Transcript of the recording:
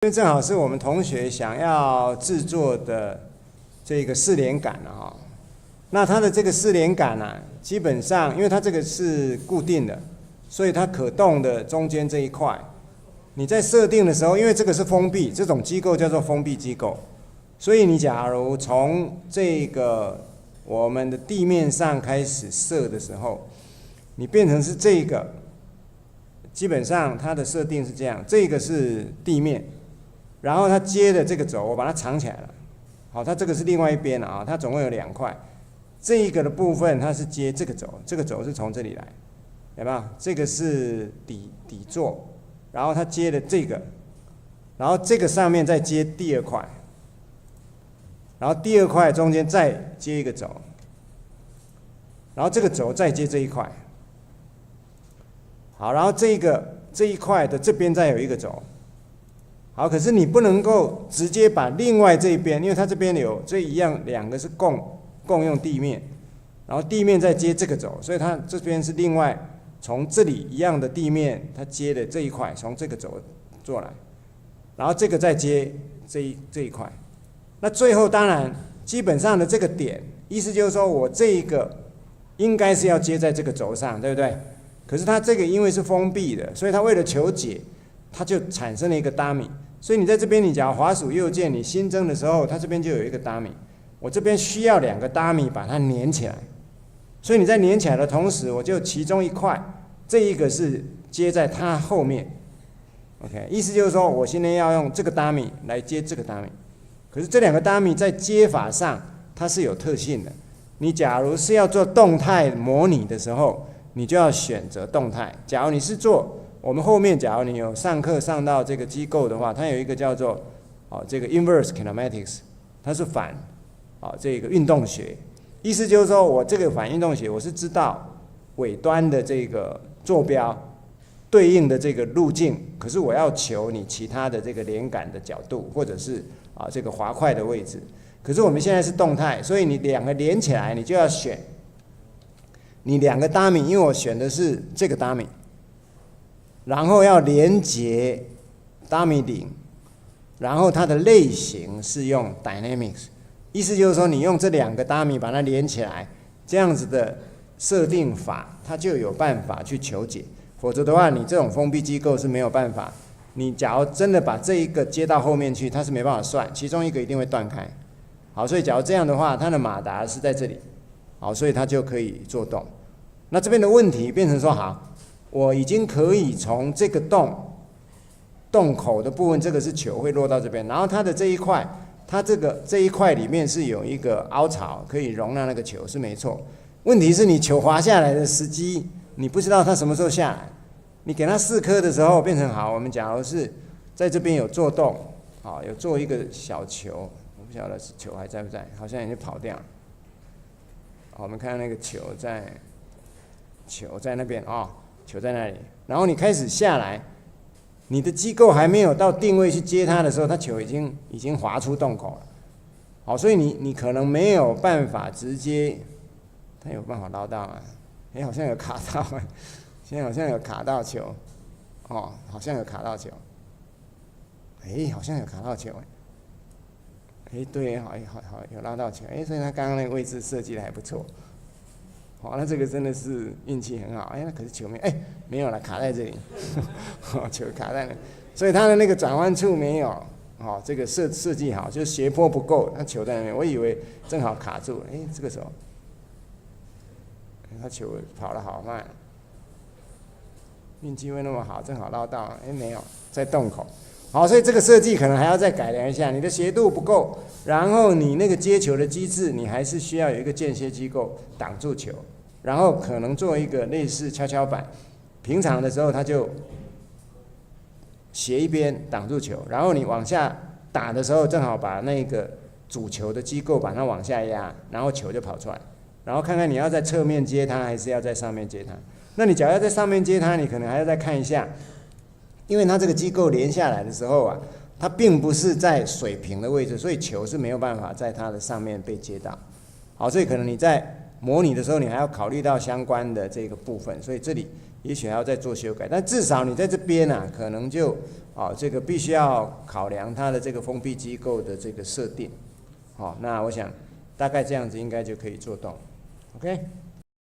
因为正好是我们同学想要制作的这个四连杆啊，那它的这个四连杆啊，基本上因为它这个是固定的，所以它可动的中间这一块，你在设定的时候，因为这个是封闭，这种机构叫做封闭机构，所以你假如从这个我们的地面上开始设的时候，你变成是这个，基本上它的设定是这样，这个是地面。然后它接的这个轴，我把它藏起来了。好，它这个是另外一边啊，它总共有2块。这一个的部分它是接这个轴，这个轴是从这里来，有没有？这个是底座，然后它接的这个，然后这个上面再接第2块，然后第2块中间再接一个轴，然后这个轴再接这一块。好，然后这一块的这边再有一个轴。好，可是你不能够直接把另外这一边，因为它这边有这一样2个是共用地面，然后地面再接这个轴，所以它这边是另外从这里一样的地面，它接的这一块从这个轴做来，然后这个再接这一块，那最后当然基本上的这个点，意思就是说我这一个应该是要接在这个轴上，对不对？可是它这个因为是封闭的，所以它为了求解，它就产生了一个 dummy。所以你在这边，你假如滑鼠右键，你新增的时候，它这边就有一个 dummy。我这边需要2个 dummy 把它粘起来。所以你在粘起来的同时，我就其中一块，这一个是接在它后面。OK， 意思就是说我现在要用这个 dummy 来接这个 dummy。可是这2个 dummy 在接法上它是有特性的。你假如是要做动态模拟的时候，你就要选择动态。假如你是做我们后面，假如你有上课上到这个机构的话，它有一个叫做这个 inverse kinematics， 它是反这个运动学，意思就是说我这个反运动学，我是知道尾端的这个坐标对应的这个路径，可是我要求你其他的这个连杆的角度，或者是这个滑块的位置。可是我们现在是动态，所以你2个连起来，你就要选你2个 dummy， 因为我选的是这个 dummy。然后要连接 dummy 顶，然后它的类型是用 dynamics， 意思就是说你用这2个 dummy 把它连起来，这样子的设定法，它就有办法去求解。否则的话，你这种封闭机构是没有办法。你假如真的把这一个接到后面去，它是没办法算，其中一个一定会断开。好，所以假如这样的话，它的马达是在这里，好，所以它就可以做动。那这边的问题变成说，好。我已经可以从这个洞口的部分，这个是球会落到这边，然后它的这一块，它这一块里面是有一个凹槽，可以容纳那个球，是没错。问题是你球滑下来的时机，你不知道它什么时候下来。你给它4颗的时候，变成好，我们假如是在这边有做洞，好，有做一个小球，我不晓得是球还在不在，好像已经跑掉了。好，我们看那个球在那边球在那里，然后你开始下来，你的机构还没有到定位去接它的时候，它球已经滑出洞口了。好，所以你可能没有办法直接，它有办法捞到吗？好像有卡到，现在好像有卡到球，好像有卡到球，好像有卡到球，对，好有捞到球，所以它刚刚那个位置设计的还不错。好，那这个真的是运气很好。那可是球没有了，卡在这里，球卡在那，所以它的那个转弯处没有，这个设计好，就斜坡不够，那球在那边，我以为正好卡住了，这个时候，他球跑得好慢，运气会那么好，正好捞到，没有，在洞口。好，所以这个设计可能还要再改良一下，你的斜度不够，然后你那个接球的机制，你还是需要有一个间歇机构挡住球，然后可能做一个类似跷跷板，平常的时候它就斜一边挡住球，然后你往下打的时候，正好把那个主球的机构把它往下压，然后球就跑出来，然后看看你要在侧面接它，还是要在上面接它。那你假如要在上面接它，你可能还要再看一下。因为它这个机构连下来的时候它并不是在水平的位置，所以球是没有办法在它的上面被接到。好，所以可能你在模拟的时候，你还要考虑到相关的这个部分，所以这里也许还要再做修改。但至少你在这边啊，可能就这个必须要考量它的这个封闭机构的这个设定。那我想大概这样子应该就可以做到。OK。